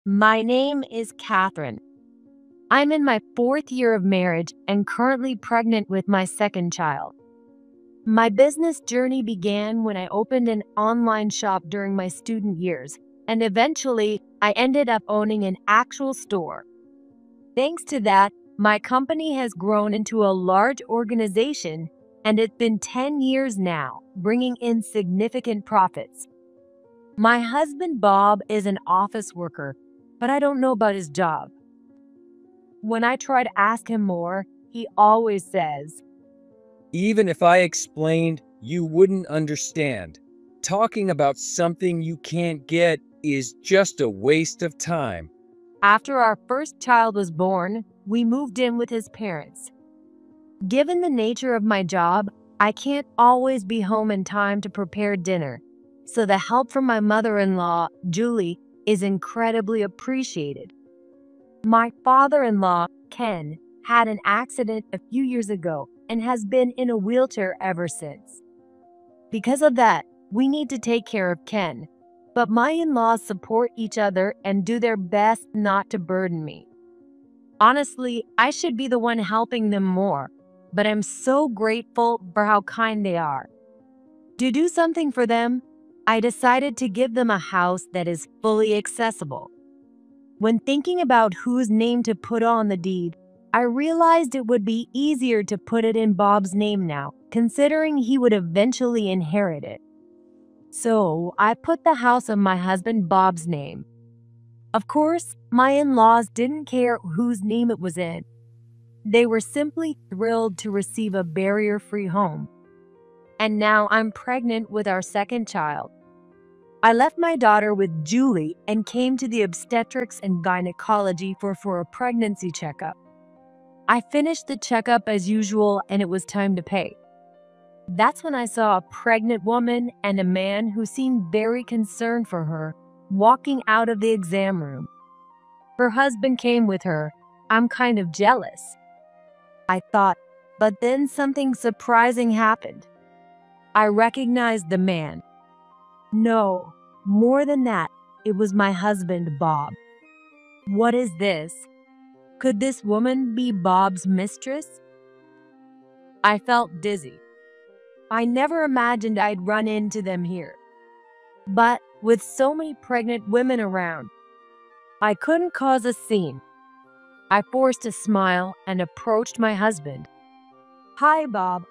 My name is Catherine. I'm in my fourth year of marriage and currently pregnant with my second child. My business journey began when I opened an online shop during my student years, and eventually I ended up owning an actual store. Thanks to that, my company has grown into a large organization, and it's been 10 years now, bringing in significant profits. My husband Bob is an office worker, but I don't know about his job. When I try to ask him more, he always says, Even if I explained, you wouldn't understand. Talking about something you can't get is just a waste of time. after our first child was born, we moved in with his parents. Given the nature of my job, I can't always be home in time to prepare dinner, so the help from my mother-in-law, Julie, is incredibly appreciated. My father-in-law, Ken, had an accident a few years ago and has been in a wheelchair ever since. Because of that, we need to take care of Ken, but my in-laws support each other and do their best not to burden me. Honestly, I should be the one helping them more, but I'm so grateful for how kind they are. To do something for them, I decided to give them a house that is fully accessible. When thinking about whose name to put on the deed, I realized it would be easier to put it in Bob's name now, considering he would eventually inherit it. So I put the house on my husband Bob's name. Of course, my in-laws didn't care whose name it was in. They were simply thrilled to receive a barrier-free home. And now I'm pregnant with our second child. I left my daughter with Julie and came to the obstetrics and gynecology for a pregnancy checkup. I finished the checkup as usual and it was time to pay. That's when I saw a pregnant woman and a man who seemed very concerned for her walking out of the exam room. Her husband came with her. I'm kind of jealous, I thought, but then something surprising happened. I recognized the man. No, more than that, it was my husband, Bob. What is this? Could this woman be Bob's mistress? I felt dizzy. I never imagined I'd run into them here. But with so many pregnant women around, I couldn't cause a scene. I forced a smile and approached my husband. Hi, Bob.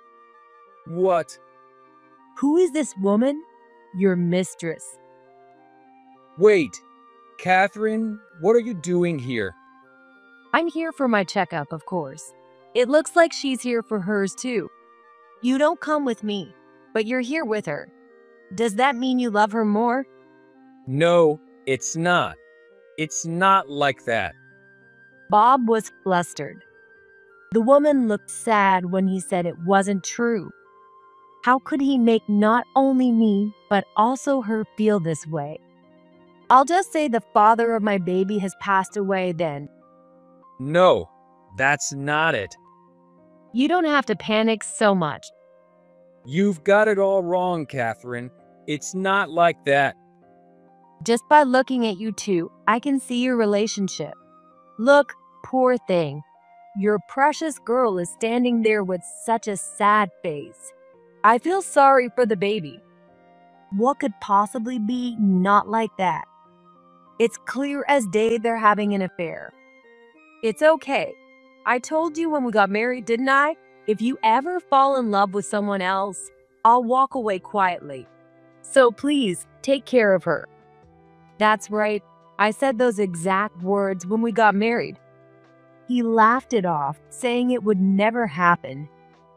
What? Who is this woman? Your mistress. Wait, Catherine, what are you doing here? I'm here for my checkup, of course. It looks like she's here for hers too. You don't come with me, but you're here with her. Does that mean you love her more? No, it's not. It's not like that. Bob was flustered. The woman looked sad when he said it wasn't true. How could he make not only me, but also her feel this way? I'll just say the father of my baby has passed away then. No, that's not it. You don't have to panic so much. You've got it all wrong, Catherine. It's not like that. Just by looking at you two, I can see your relationship. Look, poor thing. Your precious girl is standing there with such a sad face. I feel sorry for the baby. What could possibly be not like that? It's clear as day they're having an affair. It's okay. I told you when we got married, didn't I? If you ever fall in love with someone else, I'll walk away quietly. So please, take care of her. That's right. I said those exact words when we got married. He laughed it off, saying it would never happen,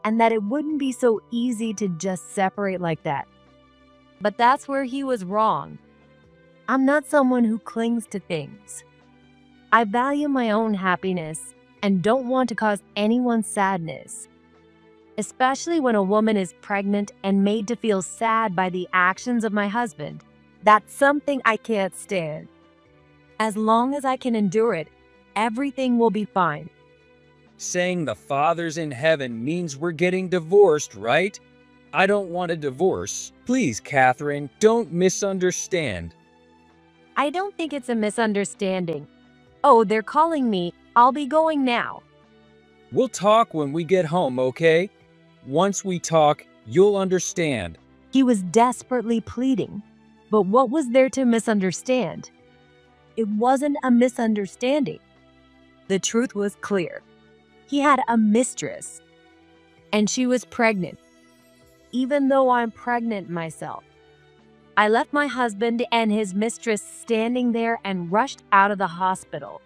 and that it wouldn't be so easy to just separate like that. But that's where he was wrong. I'm not someone who clings to things. I value my own happiness and don't want to cause anyone sadness, especially when a woman is pregnant and made to feel sad by the actions of my husband. That's something I can't stand. As long as I can endure it, everything will be fine. Saying the Father's in heaven means we're getting divorced, right? I don't want a divorce. Please, Catherine, don't misunderstand. I don't think it's a misunderstanding. Oh, they're calling me. I'll be going now. We'll talk when we get home, okay? Once we talk, you'll understand. He was desperately pleading. But what was there to misunderstand? It wasn't a misunderstanding. The truth was clear. He had a mistress, and she was pregnant, even though I'm pregnant myself. I left my husband and his mistress standing there and rushed out of the hospital.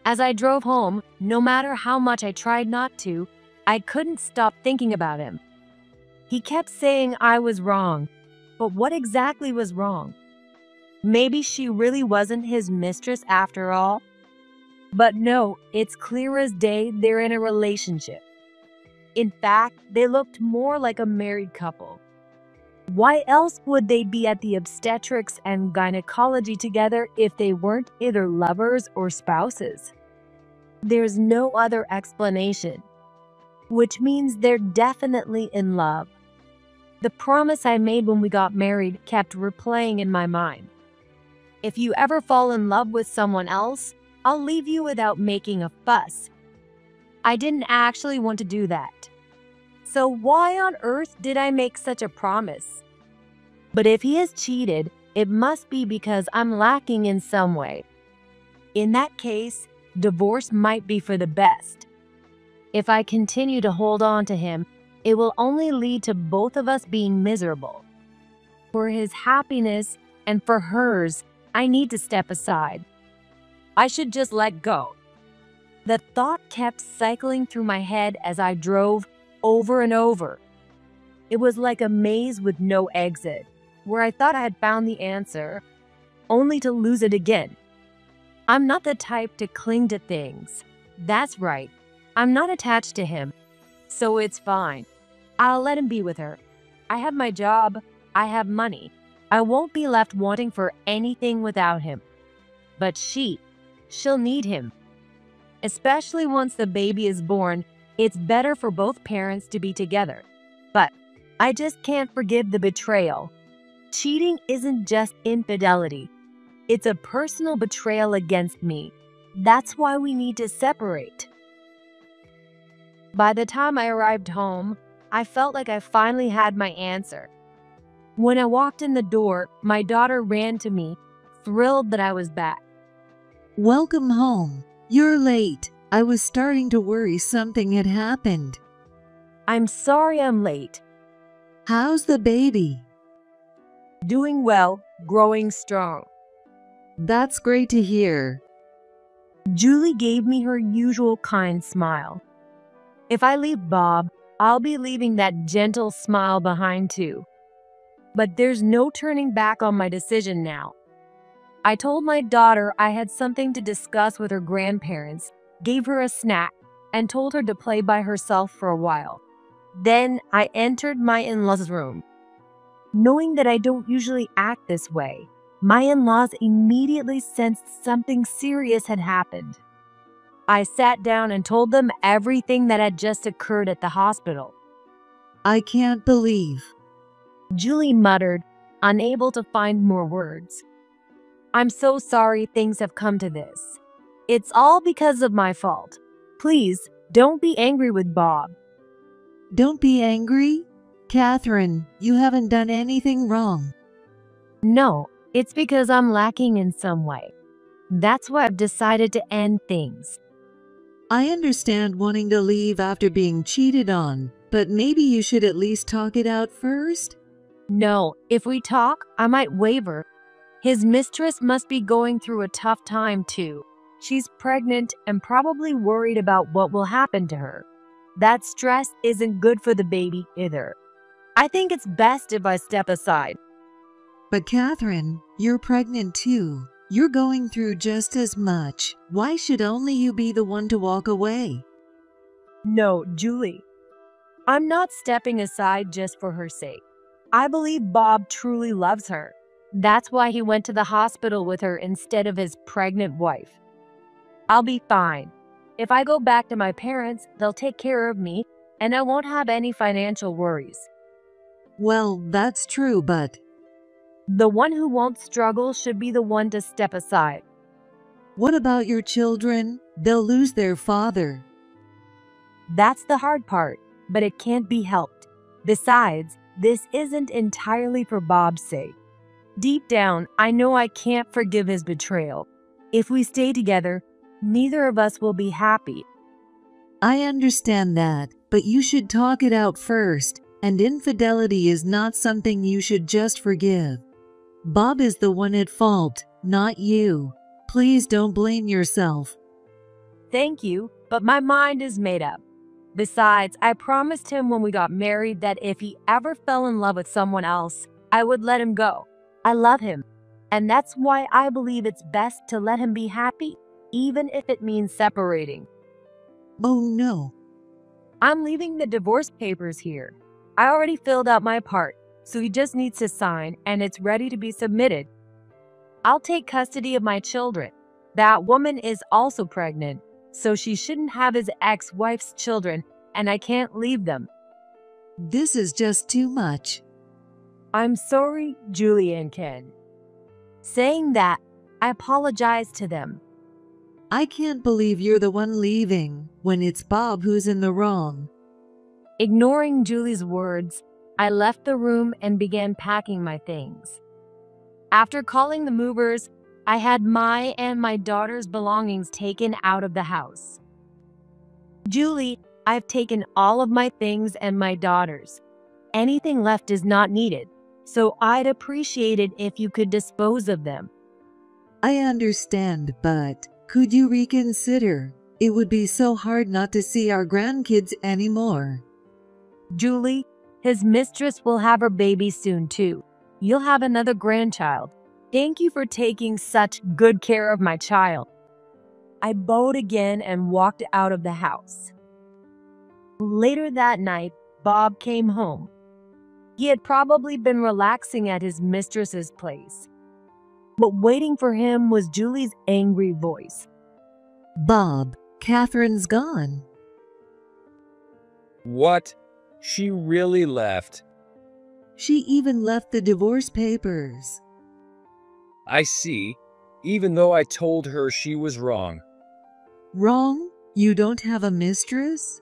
As I drove home, no matter how much I tried not to, I couldn't stop thinking about him. He kept saying I was wrong, but what exactly was wrong? Maybe she really wasn't his mistress after all? But no, it's clear as day they're in a relationship. In fact, they looked more like a married couple. Why else would they be at the obstetrics and gynecology together if they weren't either lovers or spouses? There's no other explanation, which means they're definitely in love. The promise I made when we got married kept replaying in my mind. If you ever fall in love with someone else, I'll leave you without making a fuss. I didn't actually want to do that. So why on earth did I make such a promise? But if he has cheated, it must be because I'm lacking in some way. In that case, divorce might be for the best. If I continue to hold on to him, it will only lead to both of us being miserable. For his happiness and for hers, I need to step aside. I should just let go. The thought kept cycling through my head as I drove over and over. It was like a maze with no exit, where I thought I had found the answer, only to lose it again. I'm not the type to cling to things. That's right. I'm not attached to him, so it's fine. I'll let him be with her. I have my job. I have money. I won't be left wanting for anything without him. But she'll need him. Especially once the baby is born, it's better for both parents to be together. But I just can't forgive the betrayal. Cheating isn't just infidelity. It's a personal betrayal against me. That's why we need to separate. By the time I arrived home, I felt like I finally had my answer. When I walked in the door, my daughter ran to me, thrilled that I was back. Welcome home. You're late. I was starting to worry something had happened. I'm sorry I'm late. How's the baby? Doing well, growing strong. That's great to hear. Julie gave me her usual kind smile. If I leave Bob, I'll be leaving that gentle smile behind too. But there's no turning back on my decision now. I told my daughter I had something to discuss with her grandparents, gave her a snack, and told her to play by herself for a while. Then I entered my in-laws' room. Knowing that I don't usually act this way, my in-laws immediately sensed something serious had happened. I sat down and told them everything that had just occurred at the hospital. I can't believe. Julie muttered, unable to find more words. I'm so sorry things have come to this. It's all because of my fault. Please, don't be angry with Bob. Don't be angry. Catherine, you haven't done anything wrong. No, it's because I'm lacking in some way. That's why I've decided to end things. I understand wanting to leave after being cheated on, but maybe you should at least talk it out first? No, if we talk, I might waver. His mistress must be going through a tough time too. She's pregnant and probably worried about what will happen to her. That stress isn't good for the baby either. I think it's best if I step aside. But Catherine, you're pregnant too. You're going through just as much. Why should only you be the one to walk away? No, Julie. I'm not stepping aside just for her sake. I believe Bob truly loves her. That's why he went to the hospital with her instead of his pregnant wife. I'll be fine. If I go back to my parents, they'll take care of me, and I won't have any financial worries. Well, that's true, but The one who won't struggle should be the one to step aside. What about your children? They'll lose their father. That's the hard part, but it can't be helped. Besides, this isn't entirely for Bob's sake. Deep down, I know I can't forgive his betrayal. If we stay together, neither of us will be happy. I understand that, but you should talk it out first, and infidelity is not something you should just forgive. Bob is the one at fault, not you. Please don't blame yourself. Thank you, but my mind is made up. Besides, I promised him when we got married that if he ever fell in love with someone else, I would let him go. I love him, and that's why I believe it's best to let him be happy, even if it means separating. Oh no. I'm leaving the divorce papers here. I already filled out my part, so he just needs to sign and it's ready to be submitted. I'll take custody of my children. That woman is also pregnant, so she shouldn't have his ex-wife's children, and I can't leave them. This is just too much. I'm sorry, Julie and Ken. Saying that, I apologize to them. I can't believe you're the one leaving when it's Bob who's in the wrong. Ignoring Julie's words, I left the room and began packing my things. After calling the movers, I had my and my daughter's belongings taken out of the house. Julie, I've taken all of my things and my daughter's. Anything left is not needed, so I'd appreciate it if you could dispose of them. I understand, but could you reconsider? It would be so hard not to see our grandkids anymore. Julie, his mistress will have her baby soon too. You'll have another grandchild. Thank you for taking such good care of my child. I bowed again and walked out of the house. Later that night, Bob came home. He had probably been relaxing at his mistress's place. But waiting for him was Julie's angry voice. Bob, Catherine's gone. What? She really left. She even left the divorce papers. I see, even though I told her she was wrong. Wrong? You don't have a mistress?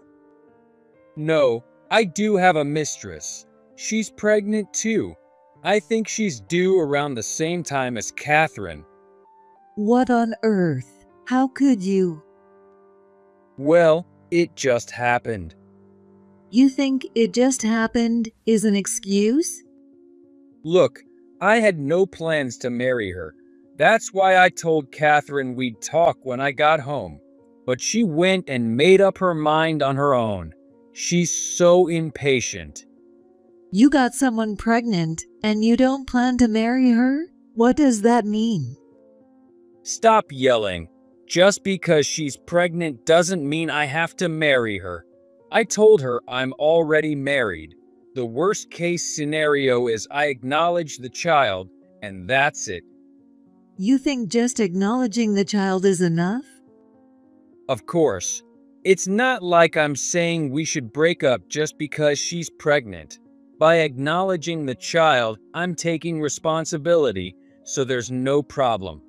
No, I do have a mistress. She's pregnant too. I think she's due around the same time as Catherine. What on earth? How could you? Well, it just happened. You think it just happened is an excuse? Look, I had no plans to marry her. That's why I told Catherine we'd talk when I got home. But she went and made up her mind on her own. She's so impatient. You got someone pregnant and you don't plan to marry her? What does that mean? Stop yelling. Just because she's pregnant doesn't mean I have to marry her. I told her I'm already married. The worst case scenario is I acknowledge the child, and that's it. You think just acknowledging the child is enough? Of course. It's not like I'm saying we should break up just because she's pregnant. By acknowledging the child, I'm taking responsibility, so there's no problem.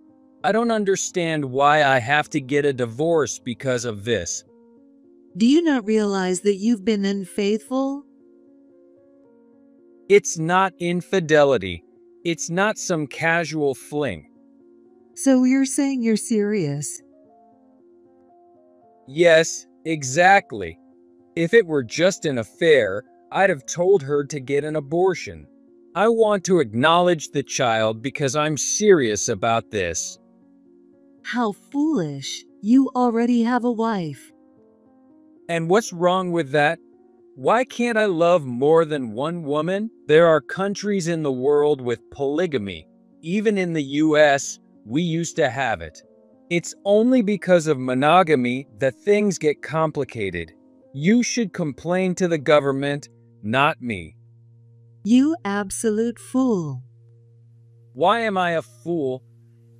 I don't understand why I have to get a divorce because of this. Do you not realize that you've been unfaithful? It's not infidelity. It's not some casual fling. So you're saying you're serious? Yes, exactly. If it were just an affair, I'd have told her to get an abortion. I want to acknowledge the child because I'm serious about this. How foolish. You already have a wife. And what's wrong with that? Why can't I love more than one woman? There are countries in the world with polygamy. Even in the US, we used to have it. It's only because of monogamy that things get complicated. You should complain to the government, not me. You absolute fool. Why am I a fool?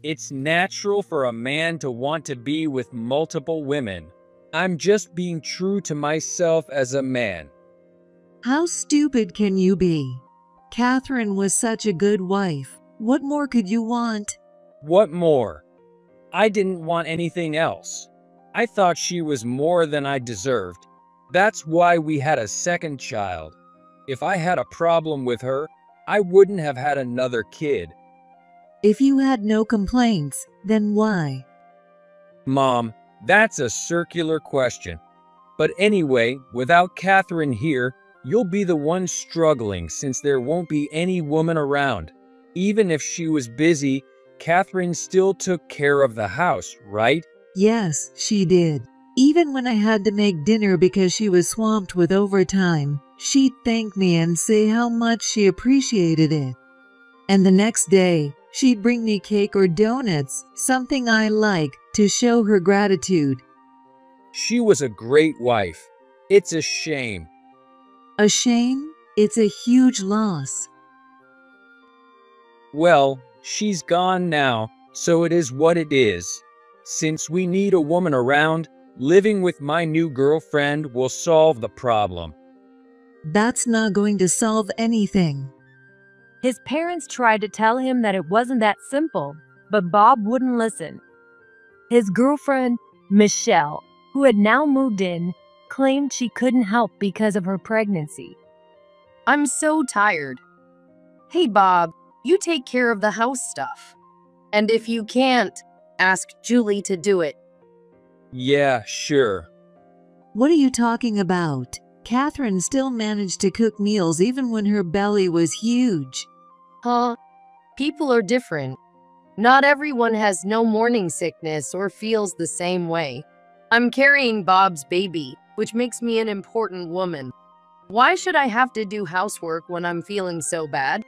It's natural for a man to want to be with multiple women. I'm just being true to myself as a man. How stupid can you be? Catherine was such a good wife. What more could you want? What more? I didn't want anything else. I thought she was more than I deserved. That's why we had a second child. If I had a problem with her, I wouldn't have had another kid. If you had no complaints, then why? Mom, that's a circular question. But anyway, without Catherine here, you'll be the one struggling since there won't be any woman around. Even if she was busy, Catherine still took care of the house, right? Yes, she did. Even when I had to make dinner because she was swamped with overtime, she'd thank me and say how much she appreciated it. And the next day, she'd bring me cake or donuts, something I like, to show her gratitude. She was a great wife. It's a shame. A shame? It's a huge loss. Well, she's gone now, so it is what it is. Since we need a woman around, living with my new girlfriend will solve the problem. That's not going to solve anything. His parents tried to tell him that it wasn't that simple, but Bob wouldn't listen. His girlfriend, Michelle, who had now moved in, claimed she couldn't help because of her pregnancy. I'm so tired. Hey, Bob, you take care of the house stuff. And if you can't, ask Julie to do it. Yeah, sure. What are you talking about? Catherine still managed to cook meals even when her belly was huge. Huh? People are different. Not everyone has no morning sickness or feels the same way. I'm carrying Bob's baby, which makes me an important woman. Why should I have to do housework when I'm feeling so bad?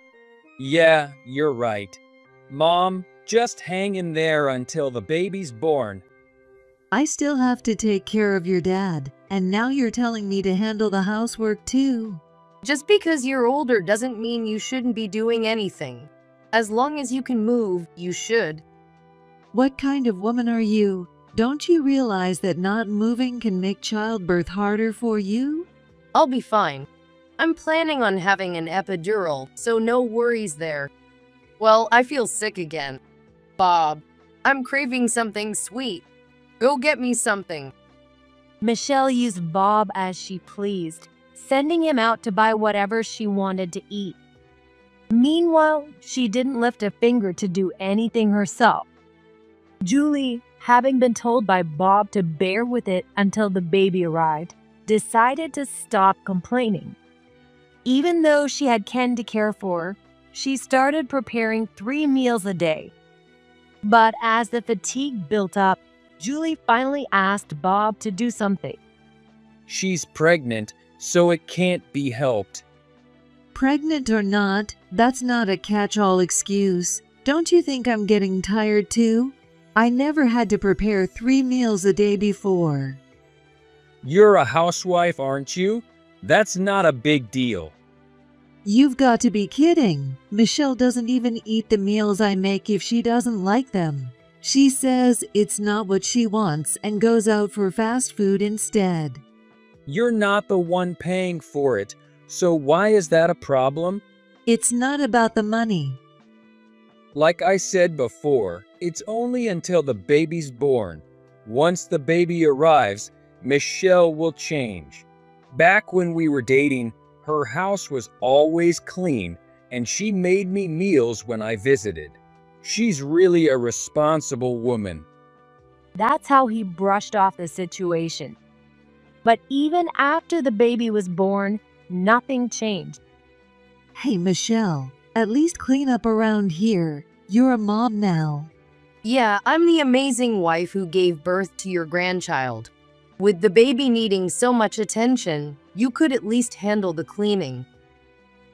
Yeah, you're right. Mom, just hang in there until the baby's born. I still have to take care of your dad, and now you're telling me to handle the housework too. Just because you're older doesn't mean you shouldn't be doing anything. As long as you can move, you should. What kind of woman are you? Don't you realize that not moving can make childbirth harder for you? I'll be fine. I'm planning on having an epidural, so no worries there. Well, I feel sick again. Bob, I'm craving something sweet. Go get me something. Michelle used Bob as she pleased, sending him out to buy whatever she wanted to eat. Meanwhile, she didn't lift a finger to do anything herself. Julie, having been told by Bob to bear with it until the baby arrived, decided to stop complaining. Even though she had Ken to care for, she started preparing 3 meals a day. But as the fatigue built up, Julie finally asked Bob to do something. She's pregnant, so it can't be helped. Pregnant or not, that's not a catch-all excuse. Don't you think I'm getting tired too? I never had to prepare 3 meals a day before. You're a housewife, aren't you? That's not a big deal. You've got to be kidding. Michelle doesn't even eat the meals I make if she doesn't like them. She says it's not what she wants and goes out for fast food instead. You're not the one paying for it, so why is that a problem? It's not about the money. Like I said before, it's only until the baby's born. Once the baby arrives, Michelle will change. Back when we were dating, her house was always clean, and she made me meals when I visited. She's really a responsible woman. That's how he brushed off the situation. But even after the baby was born, nothing changed. Hey, Michelle, at least clean up around here. You're a mom now. Yeah, I'm the amazing wife who gave birth to your grandchild. With the baby needing so much attention, you could at least handle the cleaning.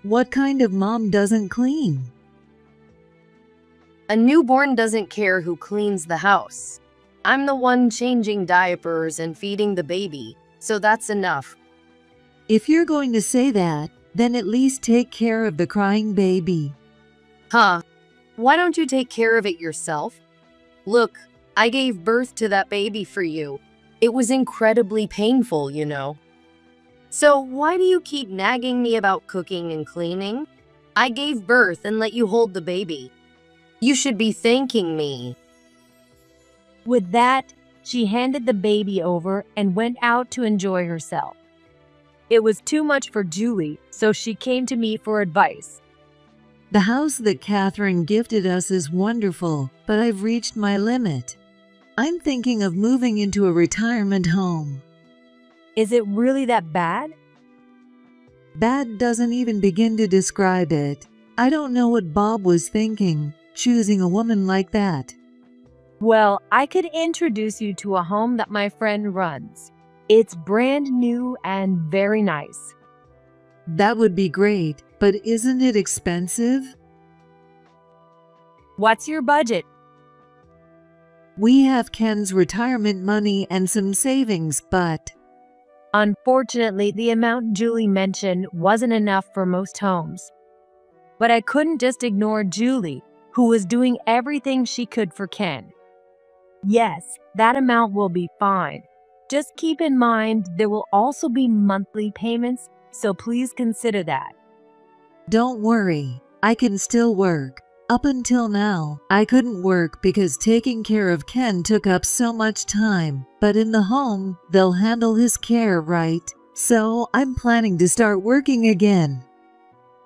What kind of mom doesn't clean? A newborn doesn't care who cleans the house. I'm the one changing diapers and feeding the baby, so that's enough. If you're going to say that, then at least take care of the crying baby. Huh? Why don't you take care of it yourself? Look, I gave birth to that baby for you. It was incredibly painful, you know. So why do you keep nagging me about cooking and cleaning? I gave birth and let you hold the baby. You should be thanking me. With that, she handed the baby over and went out to enjoy herself. It was too much for Julie, so she came to me for advice. The house that Catherine gifted us is wonderful, but I've reached my limit. I'm thinking of moving into a retirement home. Is it really that bad? Bad doesn't even begin to describe it. I don't know what Bob was thinking, choosing a woman like that. Well, I could introduce you to a home that my friend runs. It's brand new and very nice. That would be great, but isn't it expensive? What's your budget? We have Ken's retirement money and some savings, but Unfortunately, the amount Julie mentioned wasn't enough for most homes. But I couldn't just ignore Julie, who was doing everything she could for Ken. Yes, that amount will be fine. Just keep in mind there will also be monthly payments, so please consider that. don't worry, I can still work. Up until now, I couldn't work because taking care of Ken took up so much time, but in the home, they'll handle his care right. So I'm planning to start working again.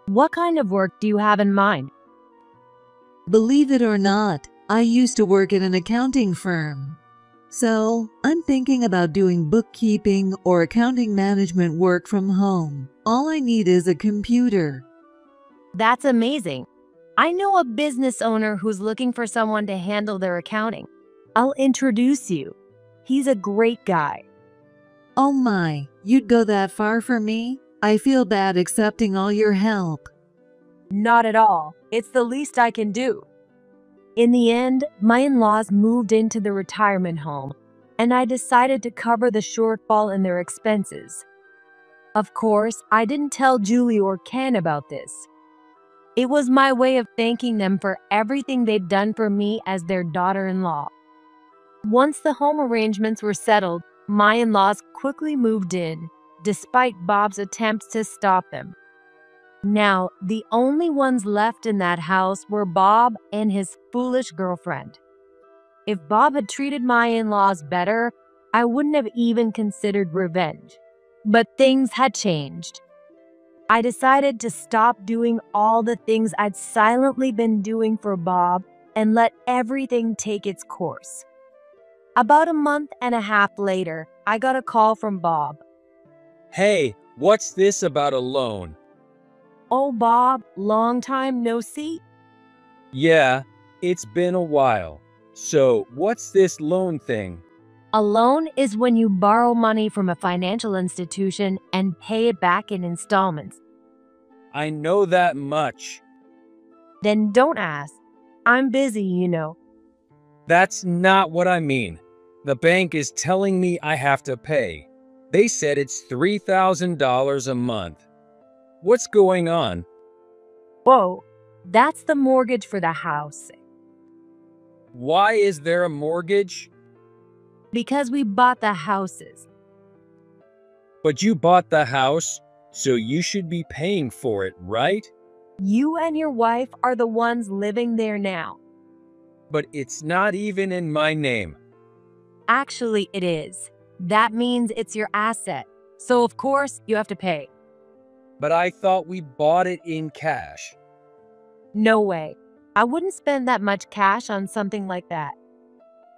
What kind of work do you have in mind? Believe it or not, I used to work at an accounting firm. So I'm thinking about doing bookkeeping or accounting management work from home. All I need is a computer. That's amazing. I know a business owner who's looking for someone to handle their accounting. I'll introduce you. He's a great guy. Oh my, you'd go that far for me? I feel bad accepting all your help. Not at all. It's the least I can do. In the end, my in-laws moved into the retirement home, and I decided to cover the shortfall in their expenses. Of course, I didn't tell Julie or Ken about this. It was my way of thanking them for everything they'd done for me as their daughter-in-law. Once the home arrangements were settled, my in-laws quickly moved in, despite Bob's attempts to stop them. Now, the only ones left in that house were Bob and his foolish girlfriend. If Bob had treated my in-laws better, I wouldn't have even considered revenge. But things had changed. I decided to stop doing all the things I'd silently been doing for Bob and let everything take its course. About a month and a half later, I got a call from Bob. Hey, what's this about a loan? Oh, Bob, long time no see? Yeah, it's been a while. So, what's this loan thing? A loan is when you borrow money from a financial institution and pay it back in installments. I know that much. Then don't ask. I'm busy, you know. That's not what I mean. The bank is telling me I have to pay. They said it's $3,000 a month. What's going on? Whoa, that's the mortgage for the house. Why is there a mortgage? Because we bought the houses. But you bought the house, so you should be paying for it, right? You and your wife are the ones living there now. But it's not even in my name. Actually, it is. That means it's your asset. So, of course, you have to pay. But I thought we bought it in cash. No way. I wouldn't spend that much cash on something like that.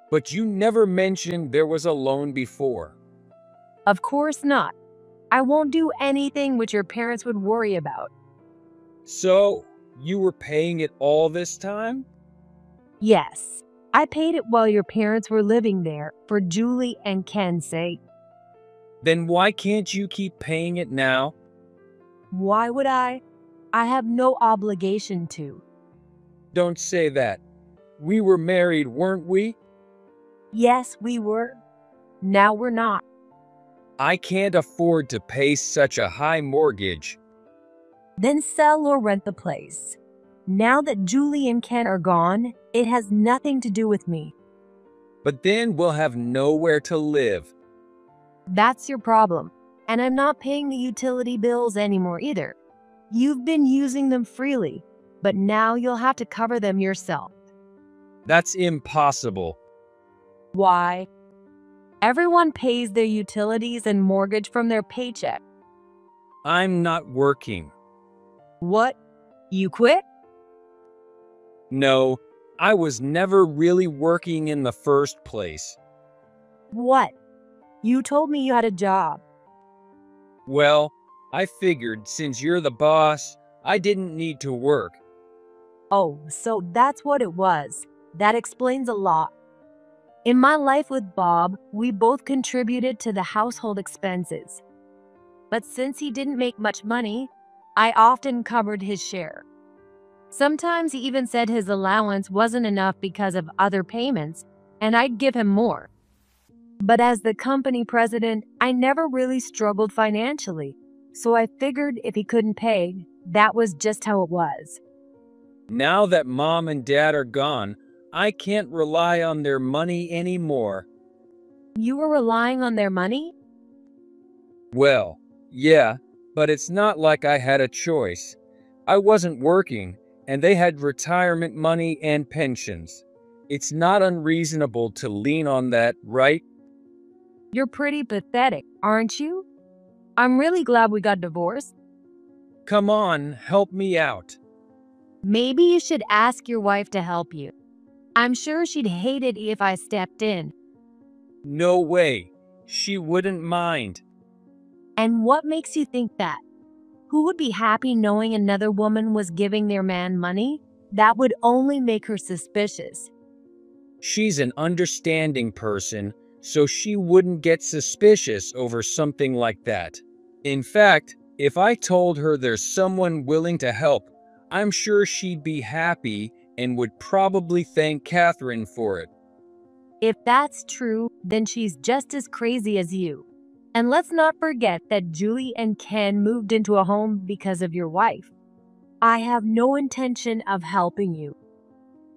But you never mentioned there was a loan before. Of course not. I won't do anything which your parents would worry about. So, you were paying it all this time? Yes, I paid it while your parents were living there for Julie and Ken's sake. Then why can't you keep paying it now? Why would I? I have no obligation to. Don't say that. We were married, weren't we? Yes, we were. Now we're not. I can't afford to pay such a high mortgage. Then sell or rent the place. Now that Julie and Ken are gone, it has nothing to do with me. But then we'll have nowhere to live. That's your problem. And I'm not paying the utility bills anymore either. You've been using them freely, but now you'll have to cover them yourself. That's impossible. Why? Everyone pays their utilities and mortgage from their paycheck. I'm not working. What? You quit? No, I was never really working in the first place. What? You told me you had a job. Well, I figured since you're the boss, I didn't need to work. Oh, so that's what it was. That explains a lot. In my life with Bob, we both contributed to the household expenses. But since he didn't make much money, I often covered his share. Sometimes he even said his allowance wasn't enough because of other payments, and I'd give him more. But as the company president, I never really struggled financially, so I figured if he couldn't pay, that was just how it was. Now that mom and dad are gone, I can't rely on their money anymore. You were relying on their money? Well, yeah, but it's not like I had a choice. I wasn't working, and they had retirement money and pensions. It's not unreasonable to lean on that, right? You're pretty pathetic, aren't you? I'm really glad we got divorced. Come on, help me out. Maybe you should ask your wife to help you. I'm sure she'd hate it if I stepped in. No way. She wouldn't mind. And what makes you think that? Who would be happy knowing another woman was giving their man money? That would only make her suspicious. She's an understanding person, so she wouldn't get suspicious over something like that. In fact, if I told her there's someone willing to help, I'm sure she'd be happy and would probably thank Catherine for it. If that's true, then she's just as crazy as you. And let's not forget that Julie and Ken moved into a home because of your wife. I have no intention of helping you.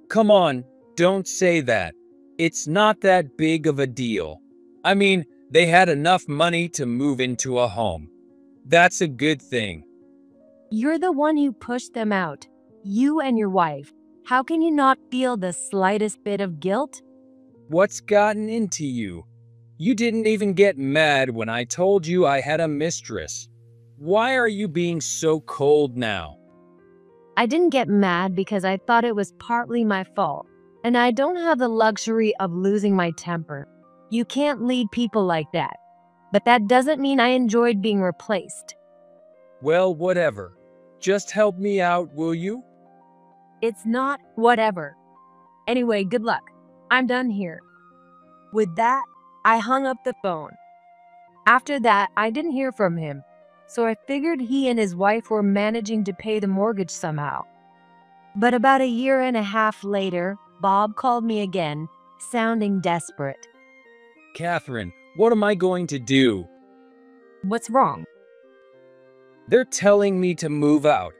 Come on, don't say that. It's not that big of a deal. I mean, they had enough money to move into a home. That's a good thing. You're the one who pushed them out. You and your wife. How can you not feel the slightest bit of guilt? What's gotten into you? You didn't even get mad when I told you I had a mistress. Why are you being so cold now? I didn't get mad because I thought it was partly my fault, and I don't have the luxury of losing my temper. You can't lead people like that. But that doesn't mean I enjoyed being replaced. Well, whatever. Just help me out, will you? It's not whatever. Anyway, good luck. I'm done here. With that, I hung up the phone. After that, I didn't hear from him, so I figured he and his wife were managing to pay the mortgage somehow. But about a year and a half later, Bob called me again, sounding desperate. Catherine, what am I going to do? What's wrong? They're telling me to move out.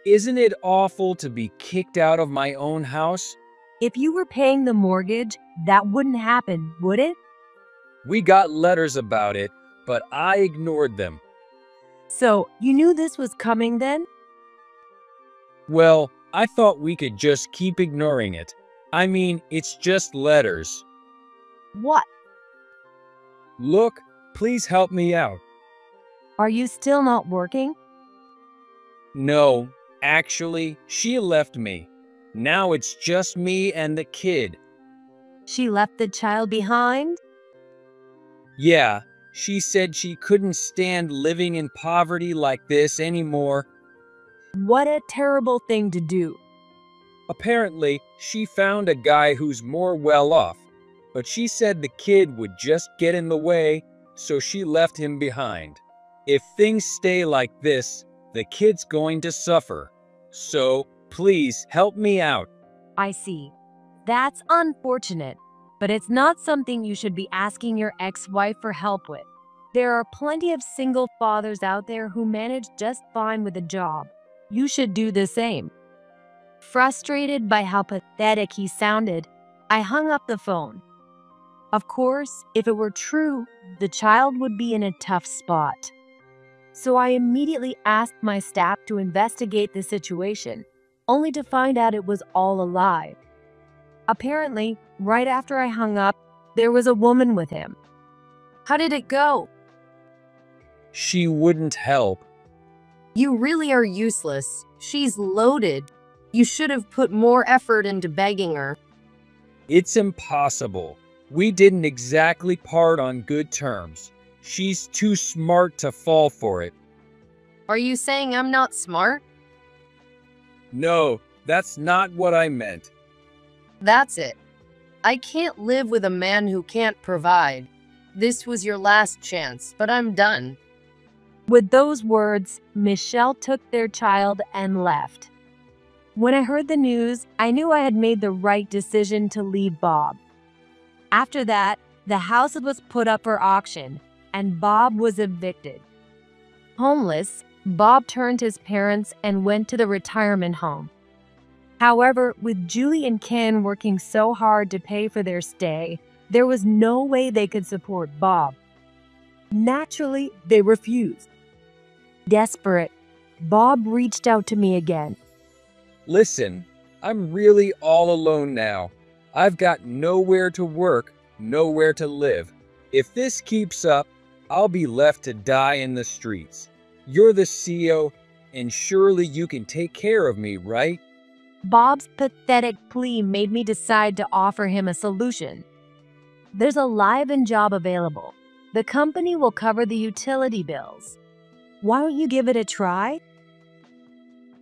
Isn't it awful to be kicked out of my own house? If you were paying the mortgage, that wouldn't happen, would it? We got letters about it, but I ignored them. So, you knew this was coming then? Well, I thought we could just keep ignoring it. I mean, it's just letters. What? Look, please help me out. Are you still not working? No, actually, she left me. Now it's just me and the kid. She left the child behind? Yeah, she said she couldn't stand living in poverty like this anymore. What a terrible thing to do. Apparently, she found a guy who's more well off, but she said the kid would just get in the way, so she left him behind. If things stay like this, the kid's going to suffer. So, please help me out. I see. That's unfortunate, but it's not something you should be asking your ex-wife for help with. There are plenty of single fathers out there who manage just fine with a job. You should do the same. Frustrated by how pathetic he sounded, I hung up the phone. Of course, if it were true, the child would be in a tough spot. So I immediately asked my staff to investigate the situation, only to find out it was all a lie. Apparently, right after I hung up, there was a woman with him. How did it go? She wouldn't help. You really are useless. She's loaded. You should have put more effort into begging her. It's impossible. We didn't exactly part on good terms. She's too smart to fall for it. Are you saying I'm not smart? No, that's not what I meant. That's it. I can't live with a man who can't provide. This was your last chance, but I'm done. With those words, Michelle took their child and left. When I heard the news, I knew I had made the right decision to leave Bob. After that, the house was put up for auction, and Bob was evicted. Homeless, Bob turned to his parents and went to the retirement home. However, with Julie and Ken working so hard to pay for their stay, there was no way they could support Bob. Naturally, they refused. Desperate, Bob reached out to me again. Listen, I'm really all alone now. I've got nowhere to work, nowhere to live. If this keeps up, I'll be left to die in the streets. You're the CEO, and surely you can take care of me, right? Bob's pathetic plea made me decide to offer him a solution. There's a live-in job available. The company will cover the utility bills. Why don't you give it a try?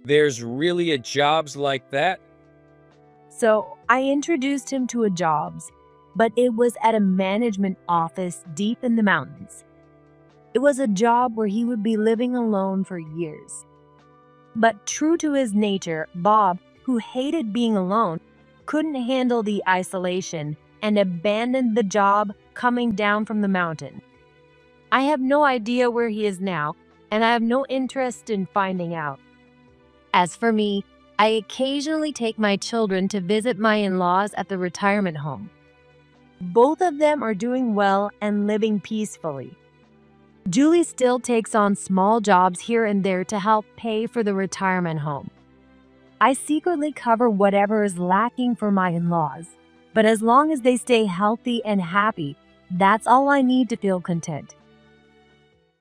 There's really a jobs like that? So I introduced him to a jobs, but it was at a management office deep in the mountains. It was a job where he would be living alone for years. But true to his nature, Bob, who hated being alone, couldn't handle the isolation and abandoned the job coming down from the mountain. I have no idea where he is now, and I have no interest in finding out. As for me, I occasionally take my children to visit my in-laws at the retirement home. Both of them are doing well and living peacefully. Julie still takes on small jobs here and there to help pay for the retirement home. I secretly cover whatever is lacking for my in-laws, but as long as they stay healthy and happy, that's all I need to feel content.